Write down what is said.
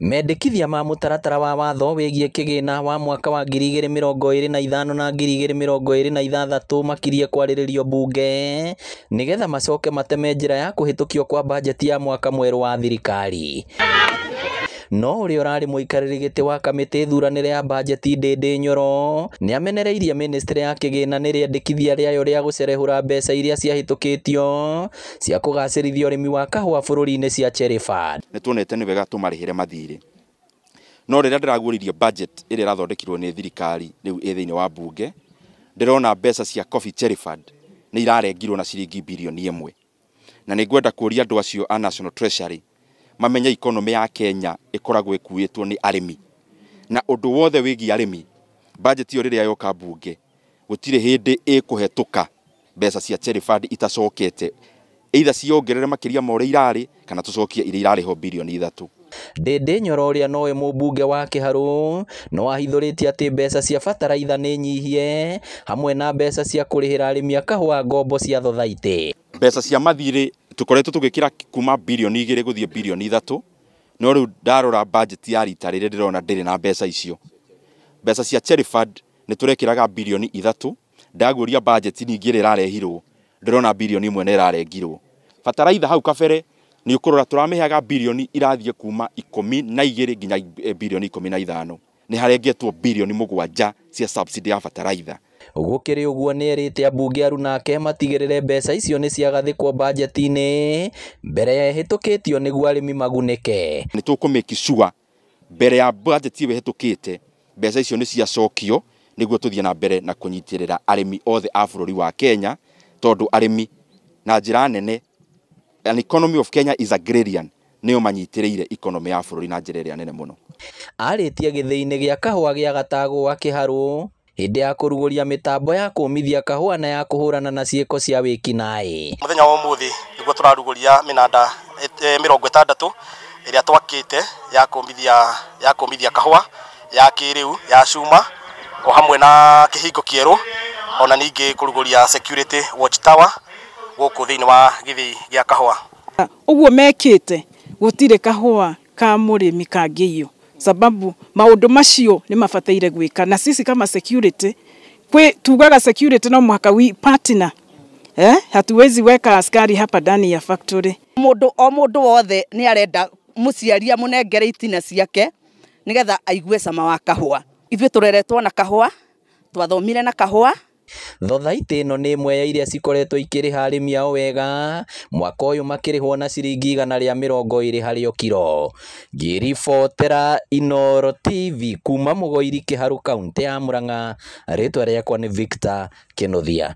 Mendekithia ma mũtaratara wa watho wĩgiĩ kĩgĩna wa mwaka wa 2025 na 2026 makiriĩ kwarĩrĩrio mbunge nĩgetha macoke mateme njĩra ya kũhĩtũkio kwa bajeti ya mwaka mwerũ wa thirikari. No ũrĩa ũrarĩ mũikarĩri gĩtĩ wa kamĩtĩ thuranĩre ya bajeti Ndĩndĩ Nyoro nĩamenereirie ministry ya kĩgĩna nĩrĩendekithia rĩayo rĩa gũcerehũra mbeca iria ciahĩtũkĩtio cia kũgacĩrithia ũrĩmi wa kahũa bũrũri-inĩ cia Cherry Fund. Nĩtuonete nĩ wega tũmarĩhĩre mathirĩ. No rĩrĩa ndĩraguũririe budget ĩrĩa ĩrathondekirwo nĩ thirikari rĩu thĩinĩ wa mbunge, ndĩrona mbeca cia Coffee Cherry Fund nĩ irarengirwo na ciringi birioni 1. Na nĩngwenda kũria andũ acio a National Treasury mamenye economy ya Kenya ĩkoragwo ĩkuĩtwo nĩ arĩmi. Na ũndũ wothe wĩgiĩ arĩmi, budget iyo rĩrĩa yoka mbunge, gũtirĩ hĩndĩ ĩkũhetũka mbeca cia Cherry Fund itacokete. Either ciongerere makĩria ma ũrĩa irarĩ kana tũcokie iria irarĩho birioni 3. Ndĩndĩ Nyoro ũrĩa nowe mũmbunge wa Kĩharũ no ahithũrĩtie atĩ mbeca cia bataraitha nĩ nyihie hamwe na mbeca cia kũrĩhĩra arĩmi a kahũa ngombo cia thothaitĩ. Mbeca cia mathirĩ tukoretwo tũgĩkĩra kuma birioni 2 gũthiĩ birioni 3, no rĩu ndarora budget ya rita rĩrĩ ndĩrona ndĩrĩ na mbeca icio. Mbeca cia Cherry Fund nĩ tũrekĩraga birioni 3, ndaguũria budget ningĩ ĩrĩa ĩrarehirwo ndĩrona birioni 1 nĩ ĩrarengirwo. Bataraitha hau kabere nĩ ũkũrora tũramĩheaga birioni irathiĩ kuma 12 nginya birioni 15. Nĩ harengetwo birioni 7 cia subsidy ya bataraitha. Gũkĩrĩ ũguo nĩerĩte ambunge aru nake matigĩrĩre mbeca icio nĩ ciagathĩkwo bajeti-inĩ mbere ya ĩhĩtũkĩtio nĩguo arĩmi magunĩke. Nĩ tũkũmake sure mbere ya budget ĩyo ĩhĩtũkĩte mbeca icio nĩ ciacokio nĩguo tũthiĩ na mbere na kũnyitĩrĩra arĩmi othe a bũrũri wa Kenya, tondũ arĩmi na njĩra nene, an economy of Kenya is agrarian, nĩo manyitĩrĩire economy ya bũrũri na njĩra ĩrĩa nene mũno. Arĩtie gĩthĩ-inĩ gĩa kahũa gĩa Gatagũa Kĩharũ hĩndĩ ya kũrugũria mĩtambo ya kũmithia kahũa na ya kũhũrana na ciĩko cia wĩkinaĩ. Mũthenya wa ũmũthĩ nĩguo tũrarugũria mĩnanda 60 ĩrĩa twakĩte ya kũmithia kahũa ya kĩrĩu ya cuma o hamwe na kĩhingo kĩerũ, ona ningĩ kũrugũria security watch tower gũkũ thĩinĩ wa gĩthĩ gĩa kahũa. Ũguo mekĩte gũtirĩ kahũa ka mũrĩmi kangĩiywo, sababu maũndũ macio nĩ mabataire gwĩka. Na sisi kama security, tugaga security no mwaka we partner, hatuwezi weka askari hapa ndani ya factory. Mũndũ wothe nĩ arenda mũciaria mũnengere itina ciake nĩgetha aigue cama wa kahũa. Ithuĩ tũreretwo na kahũa, twathomire na kahũa. Thothaitĩ ĩno nĩ ĩmwe ya iria cikoretwo ikĩrĩha arĩmi ao wega, mwaka ũyũ makĩrĩhwo na ciringi 120 harĩ o kiro. Ngĩribotera Inooro TV kuma Mũgoiri Kĩharũ, kaunti ya Murang'a, rĩtwa rĩakwa nĩ Victor Kĩnuthia.